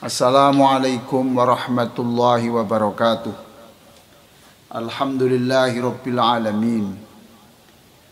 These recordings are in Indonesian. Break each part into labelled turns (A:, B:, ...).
A: Assalamualaikum warahmatullahi wabarakatuh. Alhamdulillahi rabbil alamin.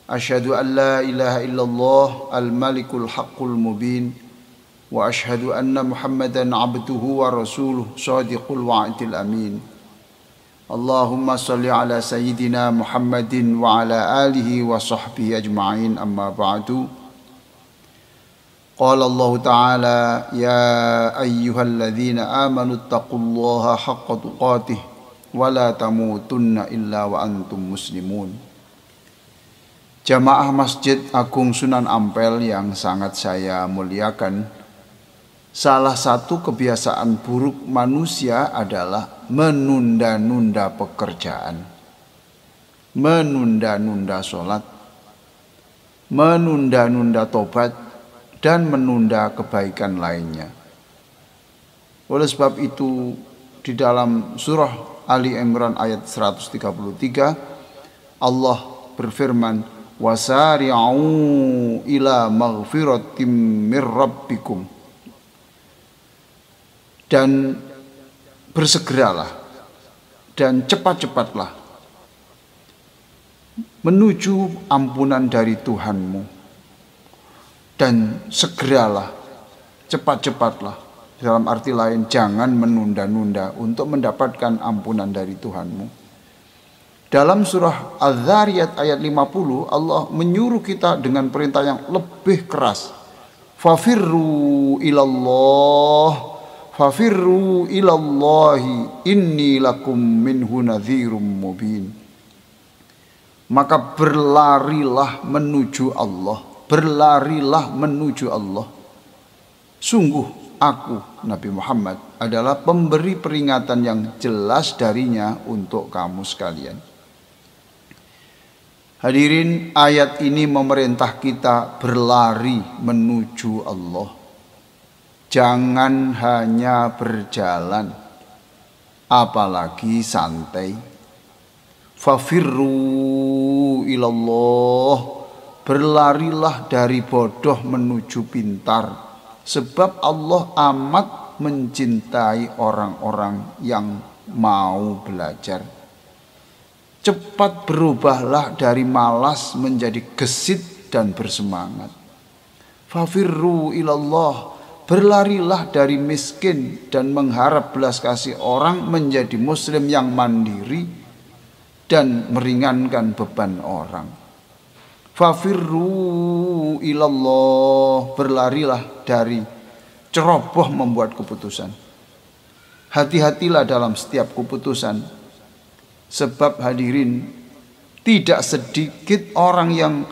A: Asyhadu an la ilaha illallah al-malikul haqqul mubin. Wa asyhadu anna Muhammadan abduhu wa rasuluh shadiqul wa'idil amin. Allahumma salli ala sayyidina Muhammadin wa ala alihi wa sahbihi ajma'in, amma ba'du. Qala Allah Ta'ala, ya ayyuhalladzina amanu taqullaha haqqa tuqatih wa la tamutunna illa wa antum muslimun. Jamaah Masjid Agung Sunan Ampel yang sangat saya muliakan, salah satu kebiasaan buruk manusia adalah menunda-nunda pekerjaan, menunda-nunda sholat, menunda-nunda tobat, dan menunda kebaikan lainnya. Oleh sebab itu, di dalam surah Ali Imran ayat 133, Allah berfirman, wasari'u ila maghfiratim mir rabbikum, dan bersegeralah dan cepat-cepatlah menuju ampunan dari Tuhanmu, dan segeralah, cepat-cepatlah. Dalam arti lain, jangan menunda-nunda untuk mendapatkan ampunan dari Tuhanmu. Dalam surah Az-Zariyat ayat 50, Allah menyuruh kita dengan perintah yang lebih keras. Fafirru ilallah, fafirru ilallahi, inni lakum minhu nadhirum mubin. Maka berlarilah menuju Allah, berlarilah menuju Allah. Sungguh aku, Nabi Muhammad, adalah pemberi peringatan yang jelas darinya untuk kamu sekalian. Hadirin, ayat ini memerintah kita berlari menuju Allah. Jangan hanya berjalan, apalagi santai. Fafirru ilallah, berlarilah dari bodoh menuju pintar, sebab Allah amat mencintai orang-orang yang mau belajar. Cepat berubahlah dari malas menjadi gesit dan bersemangat. Fafirru ilallah, berlarilah dari miskin dan mengharap belas kasih orang menjadi muslim yang mandiri dan meringankan beban orang. Fafirru ilallah, berlarilah dari ceroboh membuat keputusan. Hati-hatilah dalam setiap keputusan, sebab hadirin, tidak sedikit orang yang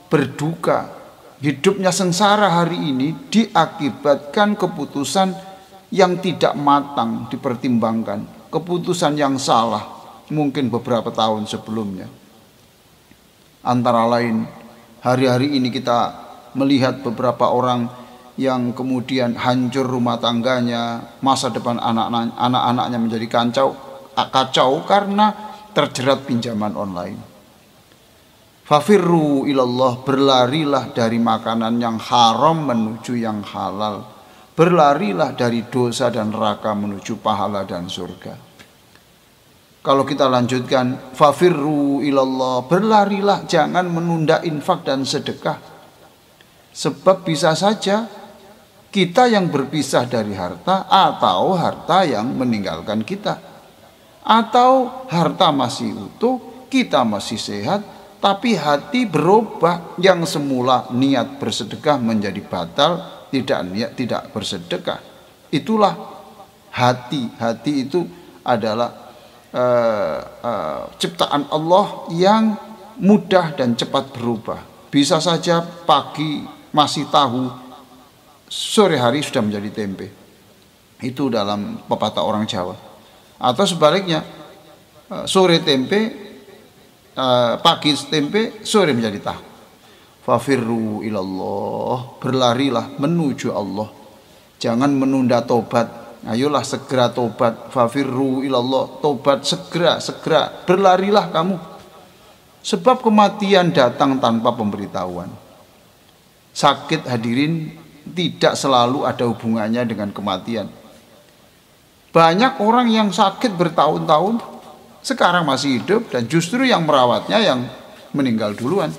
A: berduka, hidupnya sengsara hari ini diakibatkan keputusan yang tidak matang dipertimbangkan, keputusan yang salah mungkin beberapa tahun sebelumnya. Antara lain, hari-hari ini kita melihat beberapa orang yang kemudian hancur rumah tangganya, masa depan anak-anaknya menjadi kacau karena terjerat pinjaman online. Fafirru ilallah, berlarilah dari makanan yang haram menuju yang halal. Berlarilah dari dosa dan neraka menuju pahala dan surga. Kalau kita lanjutkan, fafirru ilallah, berlarilah, jangan menunda infak dan sedekah. Sebab bisa saja kita yang berpisah dari harta, atau harta yang meninggalkan kita. Atau harta masih utuh, kita masih sehat, tapi hati berubah, yang semula niat bersedekah menjadi batal, tidak bersedekah. Itulah hati. Hati itu adalah ciptaan Allah yang mudah dan cepat berubah. Bisa saja pagi masih tahu, sore hari sudah menjadi tempe. Itu dalam pepatah orang Jawa. Atau sebaliknya, sore tempe, pagi tempe, sore menjadi tahu. Fafirru ilallah, berlarilah menuju Allah. Jangan menunda tobat. Ayolah segera tobat. Fafirru ilallah, tobat segera, berlarilah kamu. Sebab kematian datang tanpa pemberitahuan. Sakit hadirin tidak selalu ada hubungannya dengan kematian. Banyak orang yang sakit bertahun-tahun sekarang masih hidup, dan justru yang merawatnya yang meninggal duluan.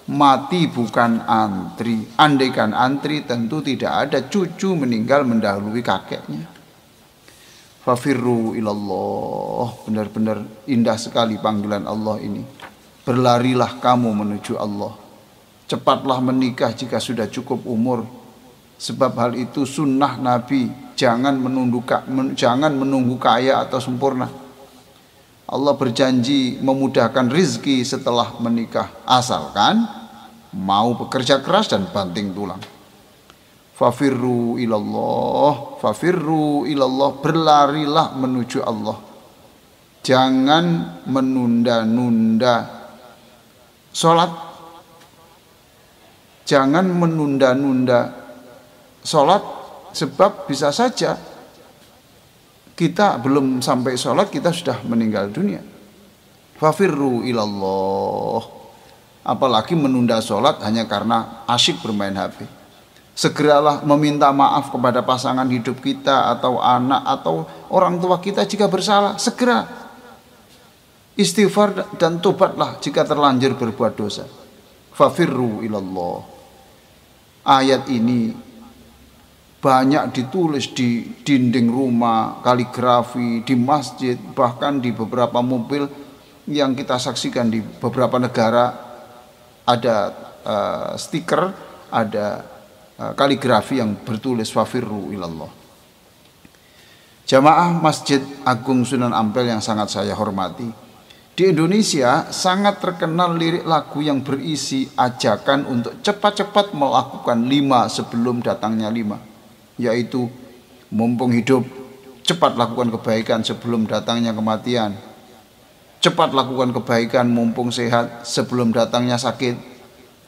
A: Mati bukan antri. Andaikan antri tentu tidak ada cucu meninggal mendahului kakeknya. Fafirru ilallah. Benar-benar indah sekali panggilan Allah ini. Berlarilah kamu menuju Allah. Cepatlah menikah jika sudah cukup umur. Sebab hal itu sunnah Nabi. Jangan menunggu kaya atau sempurna. Allah berjanji memudahkan rizki setelah menikah, asalkan mau bekerja keras dan banting tulang. Fafirru ilallah, berlarilah menuju Allah. Jangan menunda-nunda sholat. Jangan menunda-nunda sholat, sebab bisa saja kita belum sampai sholat kita sudah meninggal dunia. Fafirru ilallah. Apalagi menunda sholat hanya karena asyik bermain HP. Segeralah meminta maaf kepada pasangan hidup kita atau anak atau orang tua kita jika bersalah. Segera istighfar dan tobatlah jika terlanjur berbuat dosa. Fafirru ilallah. Ayat ini banyak ditulis di dinding rumah, kaligrafi, di masjid, bahkan di beberapa mobil yang kita saksikan di beberapa negara ada stiker, ada kaligrafi yang bertulis fafirru ilallah. Jamaah Masjid Agung Sunan Ampel yang sangat saya hormati, di Indonesia sangat terkenal lirik lagu yang berisi ajakan untuk cepat-cepat melakukan 5 sebelum datangnya 5, yaitu mumpung hidup, cepat lakukan kebaikan sebelum datangnya kematian. Cepat lakukan kebaikan mumpung sehat sebelum datangnya sakit.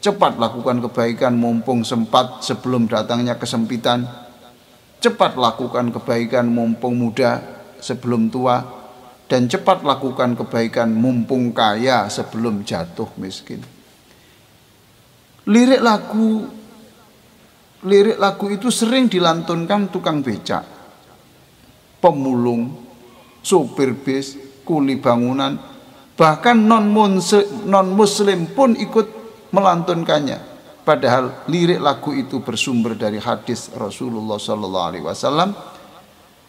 A: Cepat lakukan kebaikan mumpung sempat sebelum datangnya kesempitan. Cepat lakukan kebaikan mumpung muda sebelum tua. Dan cepat lakukan kebaikan mumpung kaya sebelum jatuh miskin. Lirik lagu itu sering dilantunkan tukang becak, pemulung, sopir bis, kuli bangunan, bahkan non-muslim pun ikut melantunkannya. Padahal lirik lagu itu bersumber dari hadis Rasulullah SAW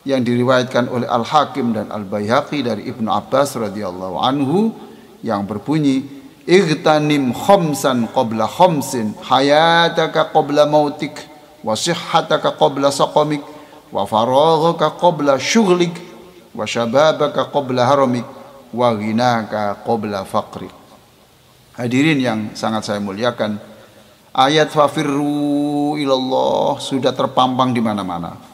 A: yang diriwayatkan oleh Al-Hakim dan Al-Baihaqi dari Ibnu Abbas radhiyallahu anhu yang berbunyi, igtanim khamsan qabla khamsin, hayataka qabla mautik, wa sihhataka qabla saqamik, wa faraghaka qabla syughlik, wa syababaka qabla haramik, wa ghinaka qabla faqrik. Hadirin yang sangat saya muliakan, ayat fafirru ilallah sudah terpampang di mana-mana.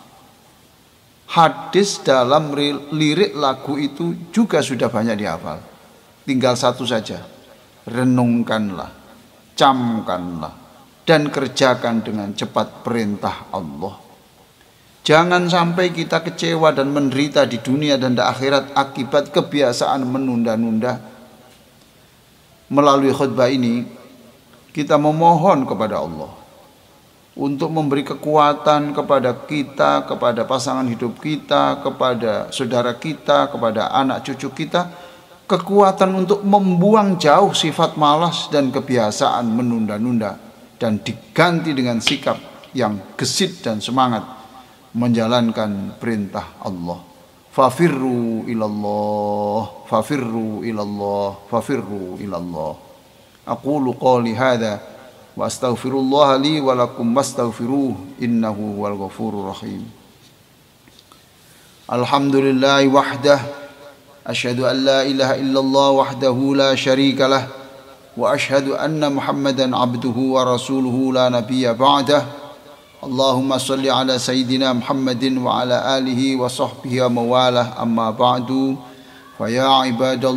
A: Hadis dalam lirik lagu itu juga sudah banyak dihafal. Tinggal satu saja, renungkanlah, camkanlah, dan kerjakan dengan cepat perintah Allah. Jangan sampai kita kecewa dan menderita di dunia dan di akhirat akibat kebiasaan menunda-nunda. Melalui khutbah ini kita memohon kepada Allah untuk memberi kekuatan kepada kita, kepada pasangan hidup kita, kepada saudara kita, kepada anak cucu kita, kekuatan untuk membuang jauh sifat malas dan kebiasaan menunda-nunda, dan diganti dengan sikap yang gesit dan semangat menjalankan perintah Allah. Fafirru ilallah, fafirru ilallah, fafirru ilallah. Aqulu qawli hadha wa astaghfirullah li wa lakum wastaghfiruh innahu wal ghafurur rahim. Alhamdulillahi wahdah, asyhadu an la ilaha illallah wahdahu la syarika lah, wa asyhadu anna Muhammadan abduhu wa rasuluhu la nabiyya ba'dah. Allahumma salli ala sayyidina Muhammadin wa ala alihi wa sahbihi wa mawalah, amma ba'du. Fa ya ibadallah,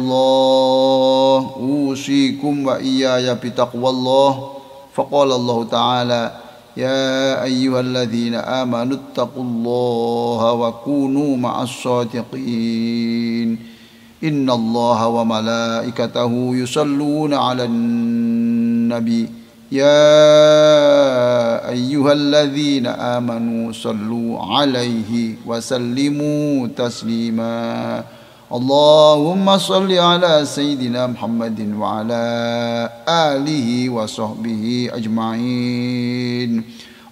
A: usikum wa iyaya bitaqwallah. Faqala Allah ta'ala, ya ayyuhalladzina amanu ittaqullaha wa kunu ma'as sadiqin. Innallaha wa malaikatahu yusalluna 'alan nabi. يا أيها الذين آمنوا صلوا عليه وسلموا تسليما اللهم صل على سيدنا محمد وعلى آله وصحبه أجمعين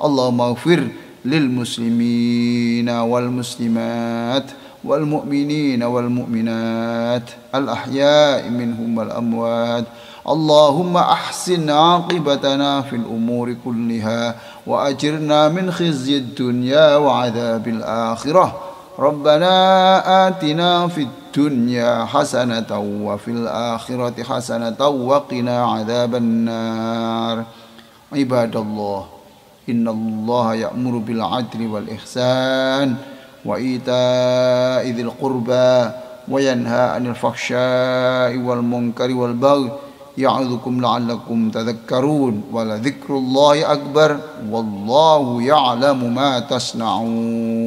A: اللهم اغفر للمسلمين والمسلمات والمؤمنين والمؤمنات الأحياء منهم والأموات اللهم أحسن عاقبتنا في الأمور كلها وأجرنا من خزي الدنيا وعذاب الآخرة ربنا آتنا في الدنيا حسنة وفي الآخرة حسنة وقنا عذاب النار عباد الله إن الله يأمر بالعدل والإحسان وإيتاء ذي القربى وينهى عن الفحشاء والمنكر والبغي يعظكم لعلكم تذكرون ولذكر الله أكبر والله يعلم ما تصنعون